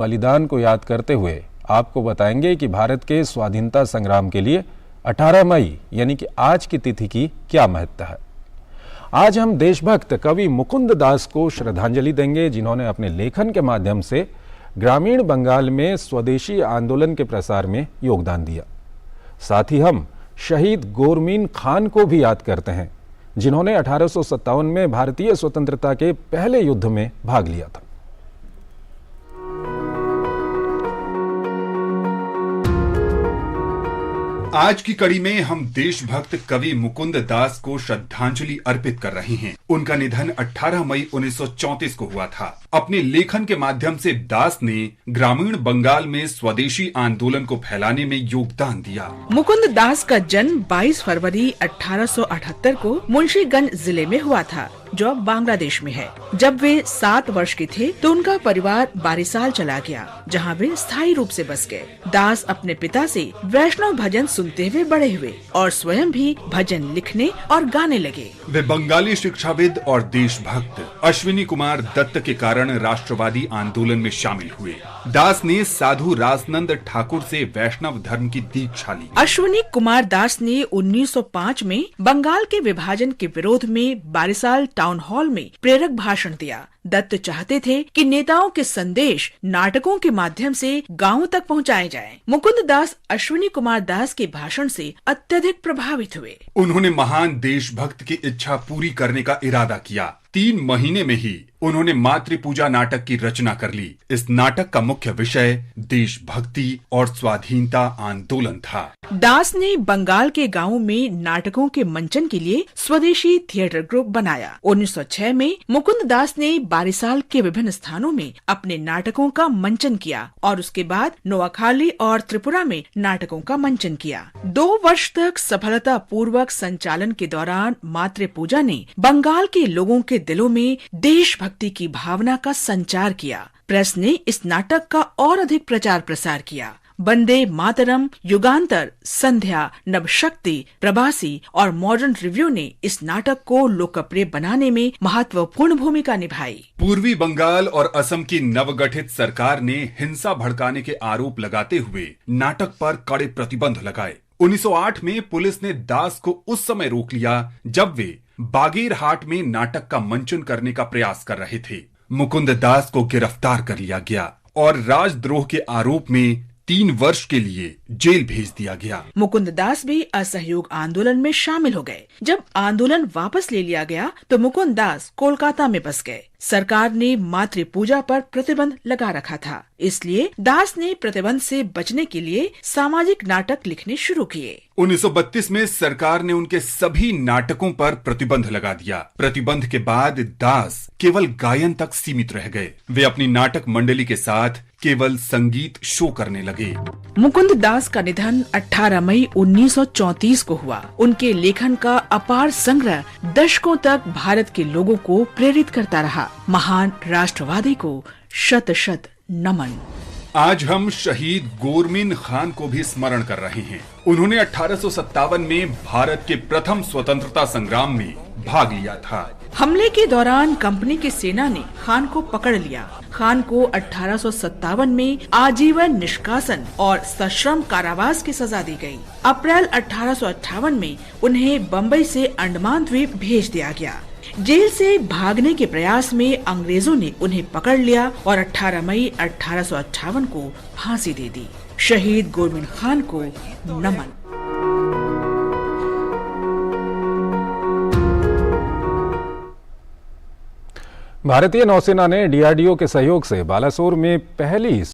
बलिदान को याद करते हुए आपको बताएंगे कि भारत के स्वाधीनता संग्राम के लिए 18 मई यानी कि आज की तिथि की क्या महत्ता है। आज हम देशभक्त कवि मुकुंद दास को श्रद्धांजलि देंगे, जिन्होंने अपने लेखन के माध्यम से ग्रामीण बंगाल में स्वदेशी आंदोलन के प्रसार में योगदान दिया। साथ ही हम शहीद गोरमीन खान को भी याद करते हैं, जिन्होंने 1857 में भारतीय स्वतंत्रता के पहले युद्ध में भाग लिया था। आज की कड़ी में हम देशभक्त कवि मुकुंद दास को श्रद्धांजलि अर्पित कर रहे हैं। उनका निधन 18 मई 1934 को हुआ था। अपने लेखन के माध्यम से दास ने ग्रामीण बंगाल में स्वदेशी आंदोलन को फैलाने में योगदान दिया। मुकुंद दास का जन्म 22 फरवरी 1878 को मुंशीगंज जिले में हुआ था, जो अब बांग्लादेश में है। जब वे 7 वर्ष के थे तो उनका परिवार बारिसाल चला गया, जहां वे स्थायी रूप से बस गए। दास अपने पिता से वैष्णव भजन सुनते हुए बड़े हुए और स्वयं भी भजन लिखने और गाने लगे। वे बंगाली शिक्षाविद और देशभक्त अश्विनी कुमार दत्त के कारण राष्ट्रवादी आंदोलन में शामिल हुए। दास ने साधु रासनंद ठाकुर से वैष्णव धर्म की दीक्षा ली। अश्विनी कुमार दास ने 1905 में बंगाल के विभाजन के विरोध में बारिसाल टाउन हॉल में प्रेरक भाषण दिया। दत्त चाहते थे कि नेताओं के संदेश नाटकों के माध्यम से गांवों तक पहुंचाए जाएं। मुकुंद दास अश्विनी कुमार दास के भाषण से अत्यधिक प्रभावित हुए। उन्होंने महान देशभक्त की इच्छा पूरी करने का इरादा किया। 3 महीने में ही उन्होंने मातृ पूजा नाटक की रचना कर ली। इस नाटक का मुख्य विषय देशभक्ति और स्वाधीनता आंदोलन था। दास ने बंगाल के गांवों में नाटकों के मंचन के लिए स्वदेशी थिएटर ग्रुप बनाया। 1906 में मुकुंद दास ने बारिसाल के विभिन्न स्थानों में अपने नाटकों का मंचन किया और उसके बाद नोआखाली और त्रिपुरा में नाटकों का मंचन किया। 2 वर्ष तक सफलता पूर्वक संचालन के दौरान मातृ पूजा ने बंगाल के लोगों के दिलों में देशभक्ति की भावना का संचार किया। प्रेस ने इस नाटक का और अधिक प्रचार प्रसार किया। वंदे मातरम, युगांतर, संध्या, नवशक्ति, प्रवासी और मॉडर्न रिव्यू ने इस नाटक को लोकप्रिय बनाने में महत्वपूर्ण भूमिका निभाई। पूर्वी बंगाल और असम की नवगठित सरकार ने हिंसा भड़काने के आरोप लगाते हुए नाटक पर कड़े प्रतिबंध लगाए। 1908 में पुलिस ने दास को उस समय रोक लिया जब वे बागेरहाट में नाटक का मंचन करने का प्रयास कर रहे थे। मुकुंद दास को गिरफ्तार कर लिया गया और राजद्रोह के आरोप में 3 वर्ष के लिए जेल भेज दिया गया। मुकुंद दास भी असहयोग आंदोलन में शामिल हो गए। जब आंदोलन वापस ले लिया गया तो मुकुंद दास कोलकाता में बस गए। सरकार ने मातृ पूजा पर प्रतिबंध लगा रखा था, इसलिए दास ने प्रतिबंध से बचने के लिए सामाजिक नाटक लिखने शुरू किए। 1932 में सरकार ने उनके सभी नाटकों पर प्रतिबंध लगा दिया। प्रतिबंध के बाद दास केवल गायन तक सीमित रह गए। वे अपनी नाटक मंडली के साथ केवल संगीत शो करने लगे। मुकुंद दास का निधन 18 मई 1934 को हुआ। उनके लेखन का अपार संग्रह दशकों तक भारत के लोगों को प्रेरित करता रहा। महान राष्ट्रवादी को शत शत नमन। आज हम शहीद गोरमीन खान को भी स्मरण कर रहे हैं। उन्होंने 1857 में भारत के प्रथम स्वतंत्रता संग्राम में भाग लिया था। हमले के दौरान कंपनी की सेना ने खान को पकड़ लिया। खान को 1857 में आजीवन निष्कासन और सश्रम कारावास की सजा दी गई। अप्रैल 1858 में उन्हें बम्बई से अंडमान द्वीप भेज दिया गया। जेल से भागने के प्रयास में अंग्रेजों ने उन्हें पकड़ लिया और 18 मई 1858 को फांसी दे दी। शहीद गोरमीन खान को नमन। भारतीय नौसेना ने DRDO के सहयोग से बालासोर में पहली